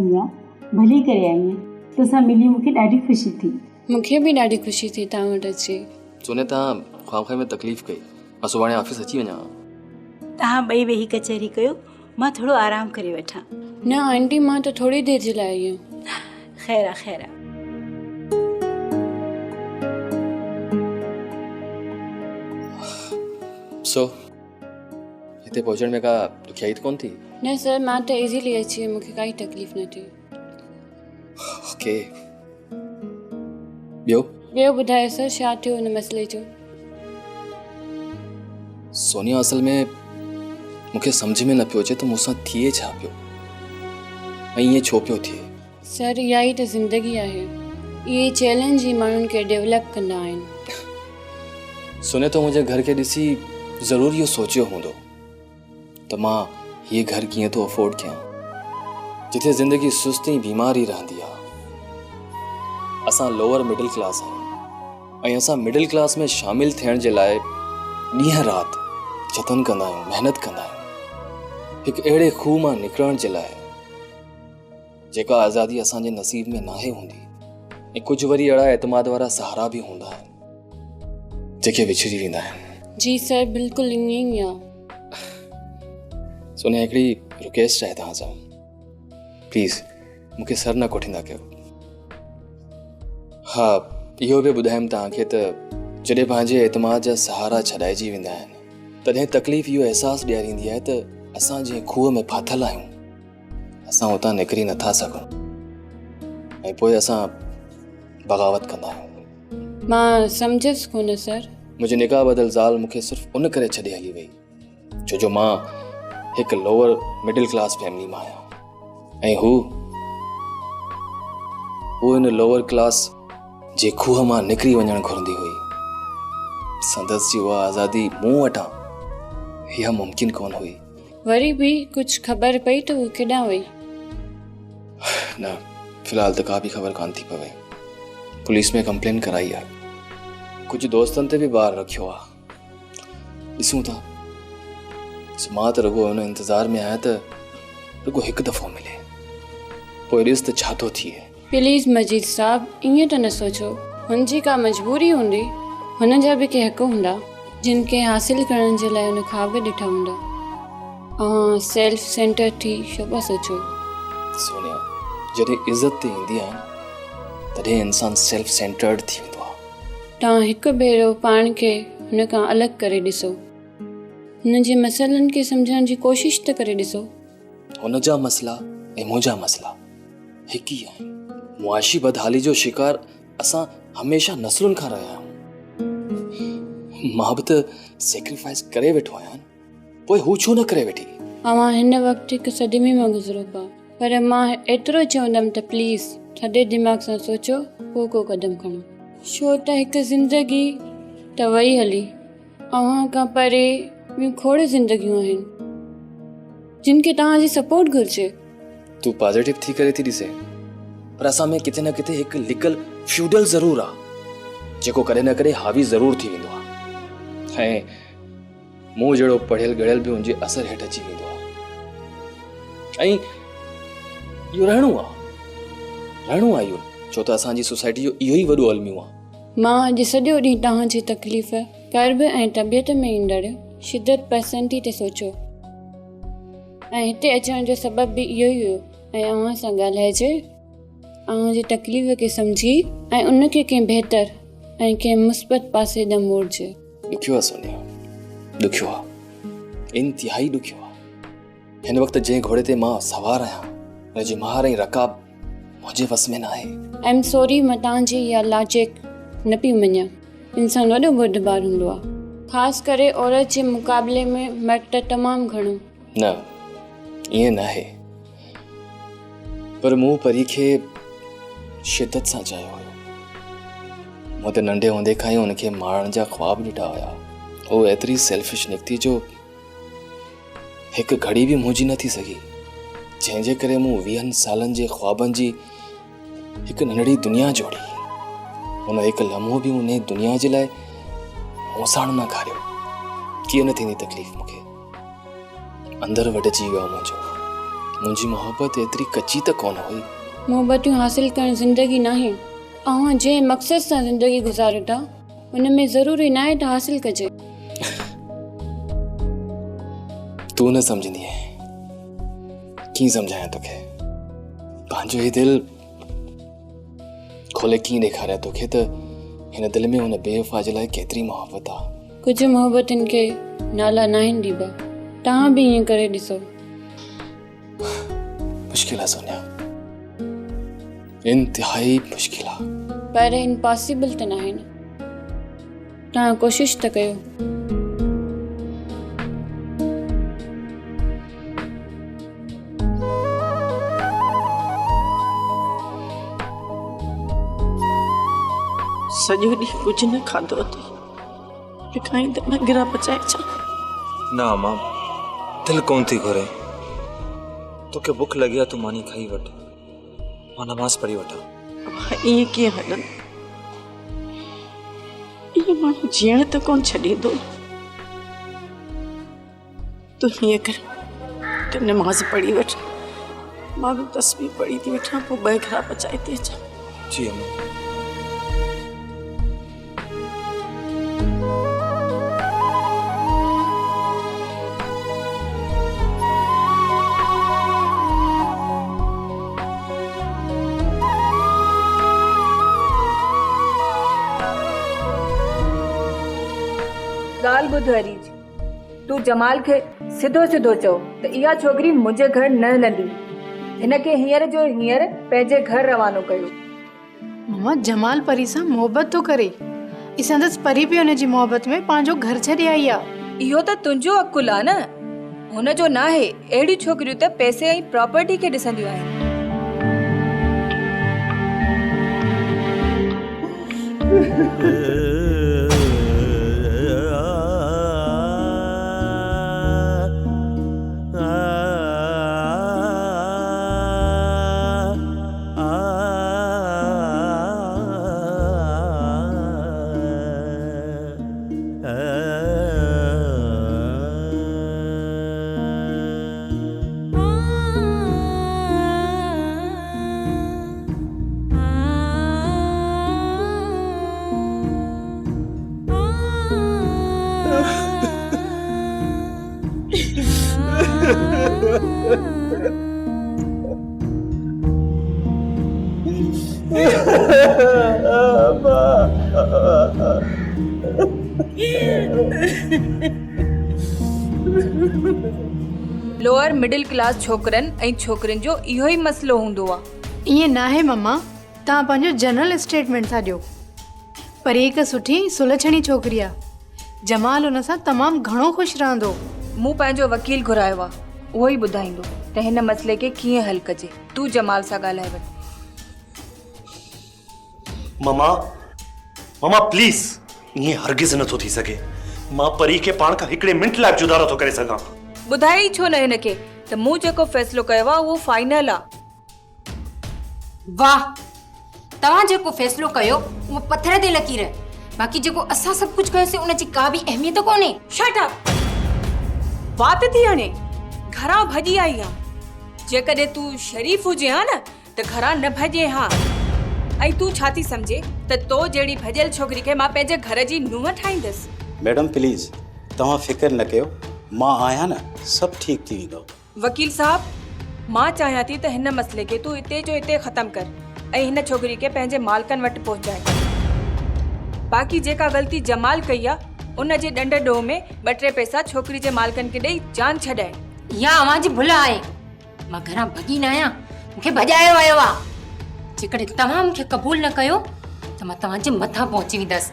सोनिया भली करे आई आहियां। तोसां मिली मूंखे ॾाढी ख़ुशी थी। मूंखे बि ॾाढी ख़ुशी थी तव्हां वटि अची। सोने तव्हां ख़्वाम में तकलीफ़ कई, मां सुभाणे ऑफिस अची वञा। तव्हां ॿई वेही कचहरी कयो, मां थोरो आराम करे वठां। न आंटी, मां त थोड़ी देर जे लाइ आई आहियां। ख़ैर आहे, ख़ैर आहे। सो हिते पहुचण में का ॾुखियाई त कोन थी? न सर, मां त इज़ीली अची वियमि, मूंखे काई तकलीफ़ न थी। ओके, ॿियो ॿुधायो सर, छा थियो हिन मसइले जो? सोनिया, असल में मूंखे सम्झ में न पियो अचे त मूंसां थिए छा पियो ऐं ईअं छो पियो थिए। सर, इहा ई त ज़िंदगी आहे। इहे चैलेंज ई माण्हुनि खे डेवलप कंदा आहिनि। सोनिया, तो मुंहिंजे घर खे ॾिसी ज़रूरु इहो सोचियो हूंदो त मां हीअ घर कीअं थो अफोर्ड कयां, जिथे ज़िंदगी सुस्त ऐं बीमारी रहंदी आहे। असां लोअर मिडिल क्लास आहियूं ऐं असां मिडिल क्लास में शामिल थियण जे लाइ ॾींहं राति जतन कंदा आहियूं, महिनत कंदा आहियूं हिकु अहिड़े खूह मां निकिरण जे लाइ जेका आज़ादी असांजे नसीब में नाहे हूंदी। ऐं कुझु वरी अहिड़ा एतमाद वारा सहारा बि हूंदा आहिनि जेके विछड़ी वेंदा आहिनि। जी सर, बिल्कुलु ईअं ई आहे। सोनिया, हिकिड़ी रिक्वेस्ट आहे तव्हां सां, प्लीज़ मूंखे सर न कोठींदा कयो। हा, इहो बि ॿुधायमि तव्हांखे त जॾहिं पंहिंजे एतमाद जा सहारा छॾाइजी वेंदा आहिनि तॾहिं तकलीफ़ इहो अहसासु ॾियारींदी आहे त असां जंहिं खूह में फाथल आहियूं असां उतां निकिरी नथा सघूं ऐं पोइ असां बग़ावत कंदा आहियूं। मां सम्झसि कोन सर। मुंहिंजे निकाह बदल ज़ाल मूंखे सिर्फ़ु उन करे छॾे हली वई छो जो मां हिकु लोअर मिडिल क्लास फैमिली मां आहियां ऐं हू हिन लोअर क्लास जे खूह मां निकिरी वञणु घुरंदी हुई। संदसि जी उहा आज़ादी मूं वटां इहा मुमकिन कोन हुई। वरी बि कुझु ख़बर पई त हू केॾां वई? न, फ़िलहाल त का बि ख़बर कान थी पवे। पुलिस में कंप्लेन कराई आहे, कुझु दोस्तनि ते बि ॿार रखियो आहे। ॾिसूं था, मां त रुगो हुन इंतज़ार में आहियां त रुगो हिकु दफ़ो मिले, पोइ ॾिस त छा थो थिए। प्लीज़ मजीद साहब, ईअं त न सोचो। हुनजी का मजबूरी हूंदी, हुन जा बि के हक़ हूंदा जिन खे हासिल करण जे लाइ हुन ख़्वाब ॾिठा हूंदा। सेल्फ सेंटर थी छो पिया सोचो? सोनिया, जॾहिं इज़त ते ईंदी आहे न तॾहिं इंसान सेल्फ सेंटर्ड थी वेंदो आहे। तव्हां हिकु भेरो पाण खे हुन खां अलॻि करे ॾिसो, हुन जे मसइलनि खे सम्झण जी कोशिशि त करे ॾिसो। हुन जा मसइला ऐं मुंहिंजा मसइला हिकु ई आहिनि। मुआशी बदहाली जो शिकार असां हमेशह नस्लुनि खां रहिया आहियूं। मां बि त सेक्रीफाइस करे वेठो आहियां, पोइ हू छो न करे वेठी? अवां हिन वक़्तु हिकु सदमे मां गुज़रो पिया, पर मां एतिरो चवंदमि त प्लीज़ थधे दिमाग़ सां सोचो पोइ को क़दम खणो, छो त हिकु ज़िंदगी त वई हली, अव्हां खां परे ॿियूं खोड़ ज़िंदगियूं आहिनि जिन खे तव्हांजी सपोर्ट घुरिजे। तूं पॉजिटिव थी करे थी ॾिसे, पर असां में किथे न किथे हिकु लिकल फ्यूडल ज़रूरु आहे जेको कॾहिं न कॾहिं हावी ज़रूरु थी वेंदो आहे ऐं मूं जहिड़ो पढ़ियल गढ़ियल बि हुनजे असर हेठि अची वेंदो आहे। ऐं इहो रहणो आहे इहो, छो त असांजी सोसाइटी जो इहो ई वॾो अलमियो आहे। मां अॼु सॼो ॾींहुं तव्हांजी तकलीफ़, कर्ब ऐं तबियत में ईंदड़ शिदत पसंदी ते सोचो ऐं हिते अचण जो सबबु बि इहो ई हुयो ऐं अव्हां सां ॻाल्हाइजे, अव्हांजी तकलीफ़ खे सम्झी ऐं उनखे कंहिं बहितर ऐं कंहिं मुस्बत पासे ॾांहुं मोड़जे। ॾुखियो आहे सोनिया, ॾुखियो आहे, इंतिहाई ॾुखियो आहे। हिन वक़्तु जंहिं घोड़े ते मां सवार आहियां हुनजी महार ऐं रकाब मुंहिंजे वस में न आहे। आई एम सॉरी, मां तव्हांजी इहा लॉजिक न पई मञां। इंसानु वॾो बुधबार हूंदो आहे, ख़ासि करे औरत जे मुक़ाबले में मर्द तमामु घणो। न, ईअं न आहे, पर मूं परी खे शिदत सां चाहियो हुयो। मूं त नंढे हूंदे खां ई हुनखे मारण जा ख़्वाब ॾिठा हुया। उहो एतिरी सेल्फिश निकिती जो हिकु घड़ी बि मुंहिंजी न थी सघी, जंहिंजे करे मूं 20 सालनि जे ख़्वाबनि जी हिकु नंढड़ी दुनिया जोड़ी। हुन हिकु लम्हो बि उन दुनिया जे लाइ होसाण न खारियो। कीअं न थींदी तकलीफ़ मूंखे, अंदरि वढिजी वियो मुंहिंजो मुंहिंजी मोहब्बत एतिरी कच्ची त कोन हुई। मोहब्बतूं हासिल करणु ज़िंदगी न आहे। अव्हां जंहिं मक़सद सां ज़िंदगी गुज़ारियो था उन में ज़रूरी न आहे त हासिल कजे। तू न समझंदी है, कीअं सम्झायां तोखे? पंहिंजो ही दिल खोले कीअं ॾेखारियां तोखे त हिन दिल में हुन बेवफा जे लाइ केतिरी मोहब्बत आहे। कुझु मोहब्बतुनि खे नाला न आहिनि दीबा, तव्हां बि ईअं करे ॾिसो। मुश्किल आहे सोनिया, इंतिहाई मुश्किल आहे। पर इम्पॉसिबल त न आहे न, तव्हां कोशिशि त कयो। सॼो ॾींहुं कुझु न खाधो अथई, खाई त न गिरा पचाए छा? ना मां दिल कोन थी घुरे। तोखे बुख लगी आहे, तू मानी खाई वठ, मां नमाज़ पढ़ी वठां। ईअं कीअं हलनि? इहो माण्हू जीअण त कोन छॾींदो। तूं हीअं कर, तूं नमाज़ पढ़ी वठ, मां बि तस्बीह पढ़ी थी वठां, पोइ 2 गिरा पचाए थी अचां। जी अम्मा। ॻाल्हि ॿुध हरीज, तूं जमाल खे सिधो सिधो चओ त इहा छोकिरी मुंहिंजे घर न हलंदी। हिनखे हींअर जो हींअर पंहिंजे घर रवानो कयो। मम्मा, जमाल परी सां मोहबत थो करे, ई संदसि परी बि हुनजी मोहबत में पंहिंजो घर छॾे आई आहे। इहो त तुंहिंजो अकुल आहे न, हुनजो न आहे। अहिड़ी छोकिरियूं त पैसे ऐं प्रॉपर्टी खे ॾिसंदियूं आहिनि। लोअर मिडिल क्लास छोकरनि ऐं छोकिरियुनि जो इहो ई मसलो हूंदो आहे। ईअं न आहे मम्मा, तव्हां पंहिंजो जनरल स्टेटमेंट था ॾियो। परी हिकु सुठी सुलझणी छोकिरी आहे, जमाल हुन सां तमामु घणो ख़ुशि रहंदो। मूं पंहिंजो वकील घुरायो आहे, उहो ई ॿुधाईंदो त हिन मसइले खे कीअं हल कजे। तूं जमाल सां ॻाल्हाए वठ। ममा प्लीज, ये हरगिज़ नथो थी सके। मां परी के पाण खां हिकिड़े मिंट लाइ जुदा नथो करे सघां। ॿुधाई छो न हिनखे त मूं जेको फ़ैसिलो कयो आहे उहो फाइनल आहे। वाह, तव्हां जेको फ़ैसिलो कयो उहो पत्थर ते लकीर, बाक़ी जेको असां सभु कुझु कयोसीं उनजी का बि अहमियत कोन्हे। Shirt up! बात थी हाणे घरां भॼी आई आहे। जेकॾहिं तूं शरीफ़ हुजे हा न त घरां न भॼे हा। ऐं तूं छा थी सम्झे त तो जहिड़ी भॼियल छोकिरी खे मां पंहिंजे घर जी नुंहुं ठाहींदसि? मैडम प्लीज, तव्हां फिकर न कयो, मां आहियां न, सभु ठीक थी वेंदो। वकील साहब, मां चाहियां थी त हिन मसइले खे तूं हिते जो हिते ख़तमु कर ऐं हिन छोकिरी खे पंहिंजे मालिकनि वटि पहुचाए। बाक़ी जेका ग़लती जमाल कई आहे उन जे ॾंड ॾोह में 2-3 पैसा छोकिरी जे मालिकनि खे ॾेई जान छॾाए। इहा अव्हां जी भुल आहे। मां घरां भॼी न आहियां, मूंखे भॼायो वियो आहे। जेकॾहिं तव्हां मूंखे क़बूल न कयो त मां तव्हांजे मथां पहुची वेंदसि।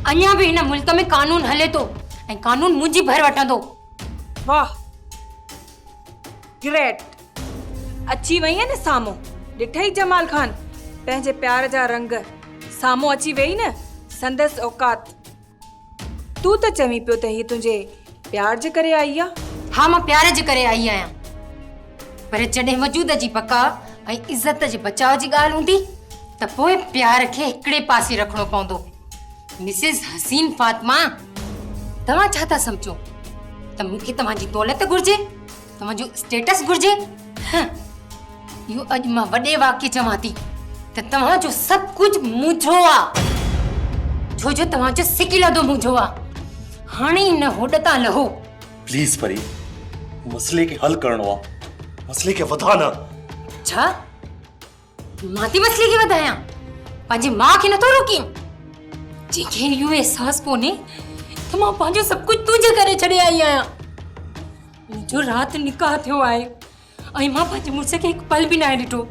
अञा बि हिन मुल्क में कानून हले थो ऐं कानून मुंहिंजी भर वठंदो। वाह, ग्रेट! अची वई है न साम्हूं, ॾिठई जमाल ख़ान पंहिंजे प्यार जा रंग। साम्हूं अची वई न संदसि औकात। तूं त चवीं पियो त हीअ तुंहिंजे प्यार जे करे आई आहे। हाँ, मां प्यार जे करे आई आहियां, पर जॾहिं वजूद जी बका ऐं इज़त जे बचाव जी ॻाल्हि हूंदी त पोइ प्यार खे हिकिड़े पासे रखणो पवंदो। मिसिस हसीन फातिमा, तव्हां छा था सम्झो त मूंखे तव्हांजी दौलत घुर्जे? तव्हांजो स्टेटस घुर्जे इहो अॼु मां वॾे वाक्य चवां थी त तव्हांजो सभु कुझु मुंहिंजो आहे छो जो तव्हांजो सिकिलदो मुंहिंजो आहे हाणे न होॾ तां लहो प्लीज परी मसले खे हल करणो आहे मसले खे वधा न छा मां थी मसले खे वधायां पंहिंजी माउ खे नथो रोकी जंहिंखे इहो अहसासु कोन्हे त मां पंहिंजो सभु कुझु तुंहिंजे करे छॾे आई आहियां मुंहिंजो राति निकाह थियो आहे ऐं मां पंहिंजे मुड़ुस खे हिकु पल बि न ॾिठो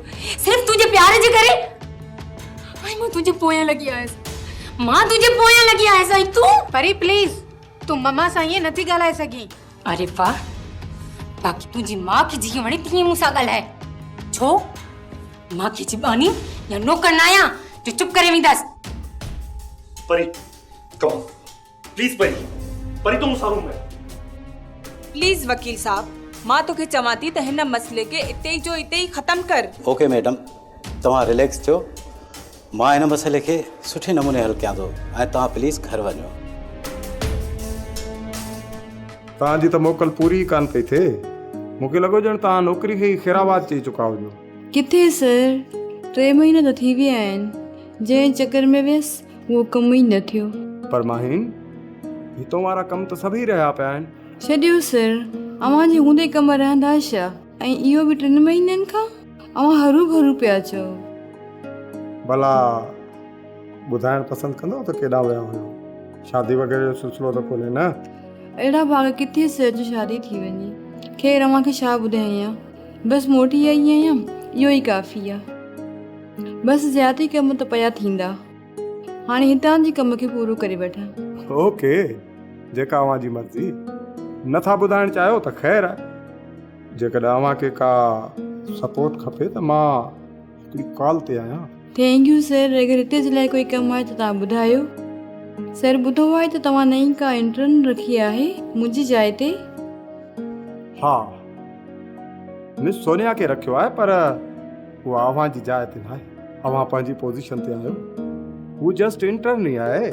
सिर्फ़ु तुंहिंजे प्यार जे करे ऐं मां तुंहिंजे पोयां लॻी आयसि मां तुंहिंजे पोयां लॻी आयसि ऐं तूं परी प्लीज तूं मम्मा सां ईअं नथी ॻाल्हाए सघीं अरे वाह बाक़ी तुंहिंजी माउ खे जीअं वणे तीअं मूं सां ॻाल्हाए छो मां खे जिबानी या नौकर न आहियां जो चुप करे वेंदासि परी कम प्लीज परी परी तूं मूंसां रूम में प्लीज वकील साहब मां तोखे चवां थी त हिन मसइले खे इते ई जो इते ई ख़तम कर ओके मैडम तव्हां रिलैक्स थियो मां हिन मसइले खे सुठे नमूने हल कयां थो ऐं तव्हां प्लीज़ घर वञो तव्हांजी त मोकल पूरी कान पई थिए मूंखे लॻो ॼण तव्हां नौकिरी खे ई ख़ैराबाद चई चुका हुजो किथे सर 3 महीना त थी विया आहिनि जंहिं चकर में वियसि उहो कमु ई न थियो पर माहिन हितों वारा कम त सभई रहिया पिया आहिनि छॾियो सर अव्हां जे हूंदे कम रहंदा छा ऐं इहो बि 3 महीननि खां अव्हां हरू भरू पिया चओ भला ॿुधाइण पसंदि कंदो त केॾां विया हुयो शादी वग़ैरह जो सिलसिलो त कोन्हे न अहिड़ा भाग किथे सर जो शादी थी वञे ख़ैर अव्हां खे छा ॿुधायां बसि मोटी आई आहियां इहो ई काफ़ी आहे बसि ज़्यादा कम त पिया थींदा हाणे हितां जी कम खे पूरो करे वठां ओके जेका अव्हां जी मर्ज़ी नथा ॿुधाइण चाहियो त ख़ैर आहे जेकॾहिं अव्हां खे का सपोर्ट खपे त मां हिकिड़ी कॉल ते आहियां थैंक यू सर अगरि हिते जे लाइ कोई कमु आहे त तव्हां ॿुधायो सर ॿुधो आहे त तव्हां नई का इंटर्न रखी आहे मुंहिंजी जाइ ते हा मिस सोनिया खे रखियो आहे पर उहा अव्हां जी जाइ ते न आहे अव्हां पंहिंजी पोज़ीशन ते आहियो हू जस्ट इंटर्न ई आहे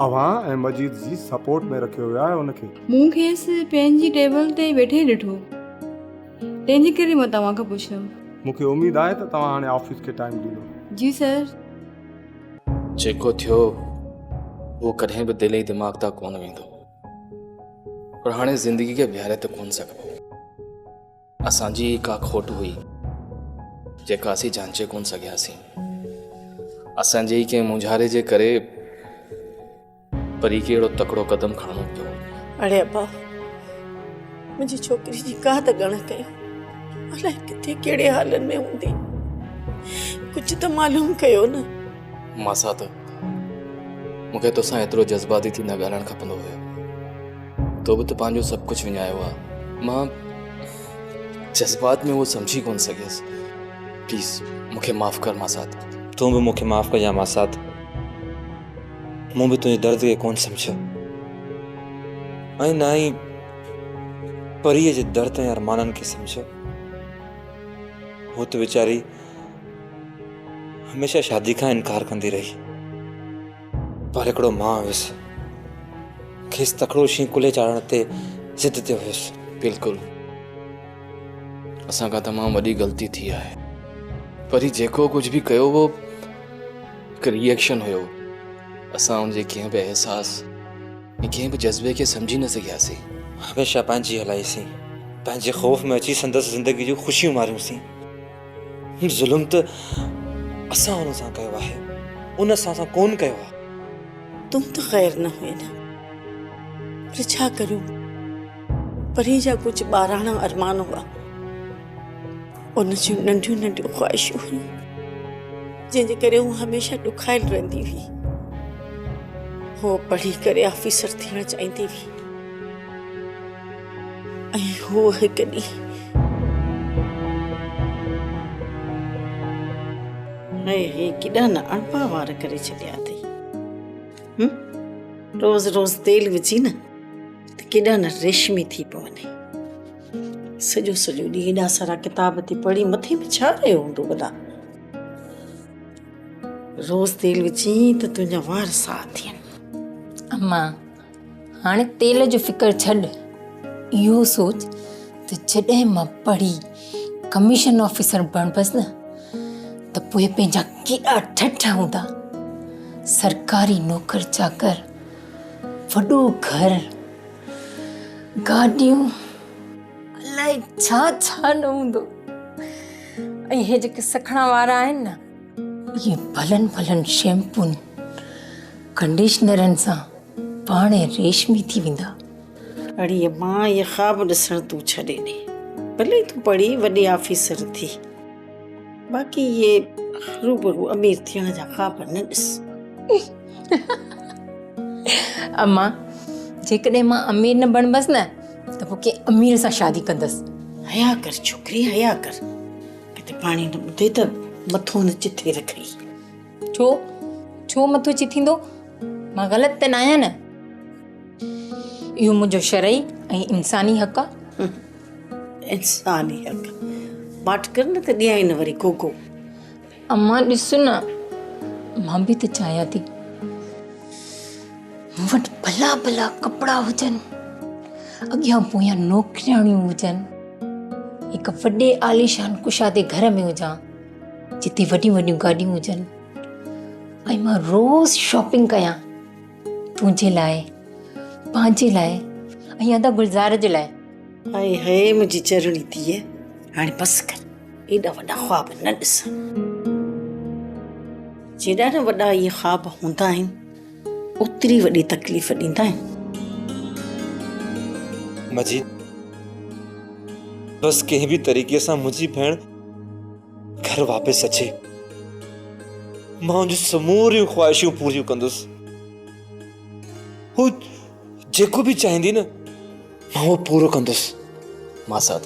अव्हां ऐं मजीद जी सपोर्ट में रखियो वियो आहे उनखे मूं खेसि पंहिंजी टेबल ते वेठे ॾिठो तंहिंजे करे मां तव्हां खां पुछियो मूंखे उमेद आहे त तव्हां हाणे ऑफिस खे टाइम ॾींदो जी सर जेको थियो वो कॾहिं बि दिलि ऐं दिमाग़ तां कोन वेंदो पर हाणे ज़िंदगी खे बीहारे त कोन सघिबो असांजी का खोट हुई जेका असीं जांचे कोन सघियासीं असांजे ई कंहिं मुंझारे जे करे परी खे अहिड़ो तकिड़ो कदम खणणो पियो अड़े अब्बा मुंहिंजी छोकिरी जी का त ॻण कयो अलाए किथे कहिड़े हालनि में हूंदी कुझु त मालूम कयो न मासा त मूंखे तोसां एतिरो जज़्बाती थी न ॻाल्हाइणु खपंदो हुयो तो बि त पंहिंजो सभु कुझु विञायो आहे मां जज़्बात में उहो सम्झी कोन सघियसि प्लीज़ मूंखे माफ़ कर मासात तूं बि मूंखे माफ़ कजां मासात मूं बि तुंहिंजे दर्द खे कोन सम्झियो ऐं न ई परीअ जे दर्द ऐं अरमाननि खे सम्झियो हो त वीचारी हमेशह शादी खां इनकार कंदी रही पर हिकिड़ो मां हुयुसि खेसि तकिड़ो शीं कुले चाढ़ण ते ज़िद ते हुयुसि बिल्कुलु असां खां तमामु वॾी ग़लती थी आहे पर ही जेको कुझु बि कयो हो हिकु रिएक्शन हुयो असां उनजे कंहिं बि एहसास ऐं कंहिं बि जज़्बे खे सम्झी न सघियासीं हमेशह पंहिंजी हलाईसीं पंहिंजे ख़ौफ़ में अची संदसि ज़िंदगी जूं ख़ुशियूं मारियूंसीं ज़ुल्म त असां हुन सां कयो आहे उन सां कोन कयो आहे तुम त ख़ैर न हुए न पर छा करूं परी जा कुझु ॿाराणा अरमान हुआ उन जूं नंढियूं नंढियूं ख़्वाहिशूं हुयूं जंहिंजे करे हू हमेशह ॾुखाइल रहंदी हुई हो पढ़ी करे ऑफिसर थियणु चाहींदी हुई ऐं हो हिकु ॾींहुं हे केॾा न अणपा वार करे छॾिया अथई रोज़ रोज़ तेल विझी न त केॾा न रेशमी थी पवनि सॼो सॼो ॾींहुं एॾा सारा किताब थी पढ़ी मथे में छा रहियो हूंदो भला रोज़ तेल विझी त तुंहिंजा वार साफ़ थियनि अम्मा हाणे तेल जो फिकर छॾ इहो सोच त जॾहिं मां पढ़ी कमीशन ऑफिसर बणबसि न त पोइ पंहिंजा केॾा ठठा हूंदा। सरकारी नौकर चाकर, वॾो घर, गाॾियूं, अलाए छा छा न हूंदो। ऐं हे जेके सखणा वारा आहिनि न, इहे भलनि भलनि शैम्पूनि कंडीशनरनि सां पाणे रेशमी थी वेंदा। अड़ीअ मां ये ख्वाब ॾिसण तूं छॾे ॾे। भले तूं पढ़ी वॾे ऑफिसर थी, बाक़ी ये रूबरू अमीर थियण जा ख्वाब न ॾिस। अम्मा, जेकॾहिं मां अमीर न बणबसि न त पोइ के अमीर सां शादी कंदसि। हया कर छोकिरी, हया कर। किथे पाणी न ॿुधे त मथो न चिथे रखई। छो मथो चिथींदो? मां ग़लति त न आहियां न? इहो मुंहिंजो शरई ऐं इंसानी हक़ आहे। इंसानी हक़ माठ कर न त ॾियाई न वरी गोगो। अम्मा ॾिस न, मां बि त चाहियां थी मूं वटि भला भला कपिड़ा हुजनि, अॻियां पोयां नौकरियाणियूं हुजनि, हिकु वॾे आलीशान कुशादे घर में हुजां जिते वॾियूं वॾियूं गाॾियूं हुजनि, ऐं मां रोज़ शॉपिंग कयां तुंहिंजे लाइ, पंहिंजे लाइ ऐं अदा गुलज़ार जे लाइ। हाय हाय मुंहिंजी चरणी थी, हाणे बसि कर। एॾा वॾा ख्वाब न ॾिस। जेॾा न वॾा इहे ख्वाब हूंदा आहिनि, ओतिरी वॾी तकलीफ़ ॾींदा आहिनि। मजीद, बस कंहिं बि तरीक़े सां मुंहिंजी भेण घर वापसि अचे। मां हुनजूं समूरियूं ख़्वाहिशूं पूरियूं कंदुसि। हू जेको बि चाहींदी न, मां उहो पूरो कंदुसि। मां साथ,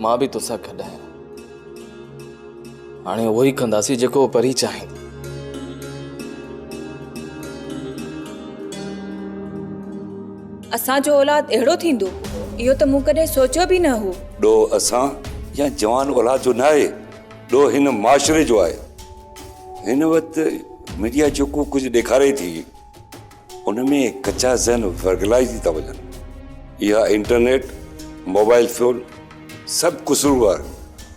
मां बि तोसां गॾु आहियां। हाणे उहो ई कंदासीं जेको परी चाहे। असांजो औलाद अहिड़ो थींदो, इहो त मूं कॾहिं सोचियो बि न हो। ॾोह असां या जवान औलाद जो न आहे, ॾोह हिन माशरे जो आहे। हिन वक़्तु मीडिया जेको कुझु ॾेखारे थी, उन में कचा ज़हन वर्गलाइज़ था वञनि। इहा इंटरनेट, मोबाइल फ़ोन सभु कसूरवार।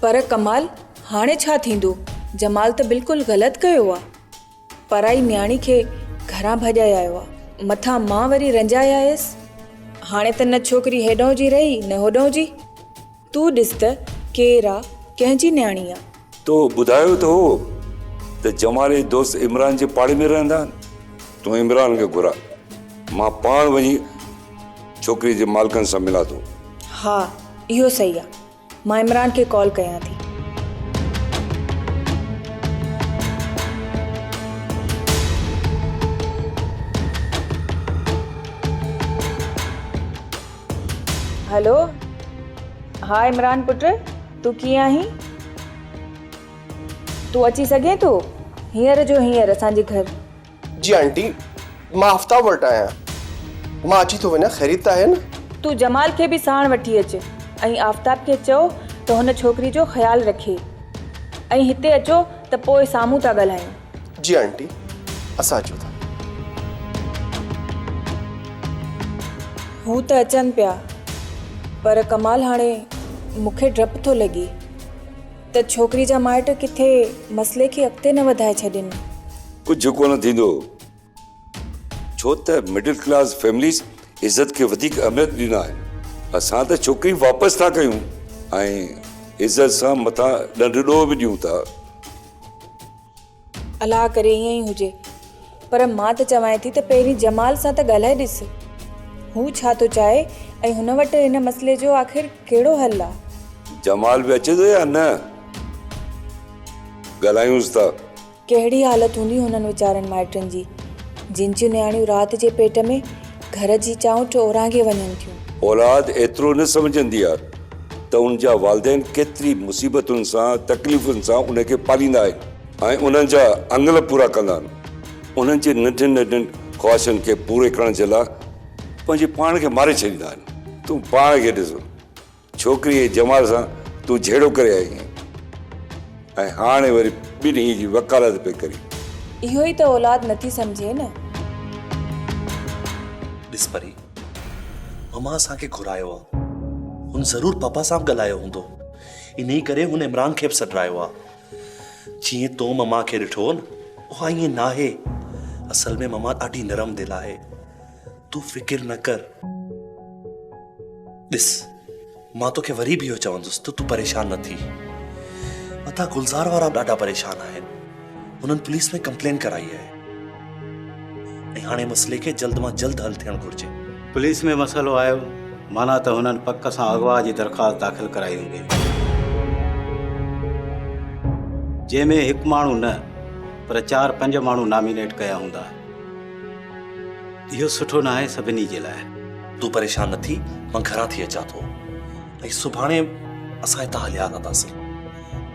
पर कमाल, हाणे छा थींदो? जमाल त बिल्कुलु ग़लति कयो आहे। पराई न्याणी खे घरां भॼाए आयो आहे, मथां मां वरी रंजाए आयसि। हाणे त न छोकिरी हेॾों जी रही न होॾों जी। तूं ॾिस त केरु आहे, कंहिंजी न्याणी आहे। तो ॿुधायो त हो त जमाल जे दोस्त इमरान जे पाड़े में रहंदा आहिनि। तूं इमरान खे घुरा, मां पाण वञी छोकिरी जे मालिकनि सां मिलां थो। हा, इहो सही आहे। मां इमरान खे कॉल कयां थी। हेलो, हा इमरान पुट, तूं कीअं आहीं? तूं अची सघें थो हींअर जो हींअर असांजे घर? जी आंटी, मां आफ्ताब वटि आहियां। मां अची थो वञा, ख़ैरियत त आहे न? तूं जमाल खे बि साण वठी अच ऐं आफ्ताब खे चओ त हुन छोकिरी जो ख़्यालु रखे, ऐं हिते अचो त पोइ साम्हूं था ॻाल्हायूं। जी आंटी, असां अचूं था। हू त अचनि पिया, पर कमाल हाणे मूंखे डपु थो लॻे त छोकिरी जा माइट किथे मसइले खे अॻिते न वधाए छॾनि। कुझु कोन थींदो, छो त मिडिल क्लास फैमिलीज़ इज़त खे वधीक अहमियत ॾींदा आहिनि। असां त छोकिरी वापसि था कयूं ऐं इज़त सां मथां ॾंढ ॾोह बि ॾियूं था। अलाह करे ईअं ई हुजे, पर मां त चवां थी त पहिरीं जमाल सां त ॻाल्हाए ॾिस, हू छा थो चाहे ऐं हुन वटि हिन मसइले जो आख़िर कहिड़ो हल आहे। जमाल बि अचे थो या न, ॻाल्हायूंसि था। कहिड़ी हालत हूंदी हुननि वीचारनि माइटनि जी, जिन जूं न्याणियूं राति जे पेट में घर जी चाऊं ओरांगे वञनि थियूं। औलाद एतिरो न सम्झंदी आहे त उन जा वालिदैन केतिरी मुसीबतुनि सां तकलीफ़ुनि सां उनखे पालींदा आहिनि ऐं उन्हनि जा अंगल पूरा कंदा आहिनि। उन्हनि जे नंढनि नंढनि ख़्वाहिशनि खे पूरे करण जे लाइ पंहिंजे पाण खे मारे छॾींदा आहिनि। तूं पाण खे ॾिसो, छोकिरीअ जमाल सां तूं झेड़ो करे आई आहीं ऐं हाणे वरी ॿिन्ही जी वकालत पई करी। इहो ई त औलाद नथी सम्झे न। ॾिस परी, ममा असांखे घुरायो आहे, हुन ज़रूर पापा सां ॻाल्हायो हूंदो, इन ई करे हुन इमरान खे बि सॾायो आहे। जीअं तो ममा खे ॾिठो न, उहा ईअं नाहे। असल में ममा ॾाढी नरम दिलि आहे। तूं फिकिर न कर। ॾिस, मां तोखे वरी बि इहो चवंदुसि त तूं परेशान न थी। मथां गुलज़ार वारा ॾाढा परेशान आहिनि। हुननि पुलिस में कंप्लेन कराई आहे ऐं हाणे मसइले खे जल्द मां जल्द हल थियणु घुरिजे। पुलिस में मसइलो आयो माना त हुननि पक सां अगवा जी दरख़्वास्त दाख़िल कराई हूंदी, जंहिंमें हिकु माण्हू न पर 4-5 माण्हू नॉमिनेट कया हूंदा। इहो सुठो न आहे सभिनी जे लाइ। तूं परेशान न थी, मां घरां थी अचां थो ऐं सुभाणे असां हितां हलिया हलंदासीं।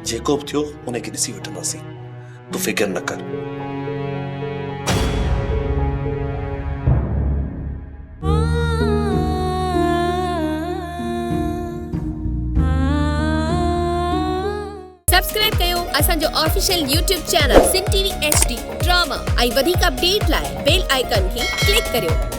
जेको बि थियो उनखे ॾिसी वठंदासीं। तूं फिकिर न कर। सब्सक्राइब कयो असांजो official YouTube channel Sindh TV HD drama ऐं वधीक अपडेट लाइ बेल आइकन खे क्लिक करियो।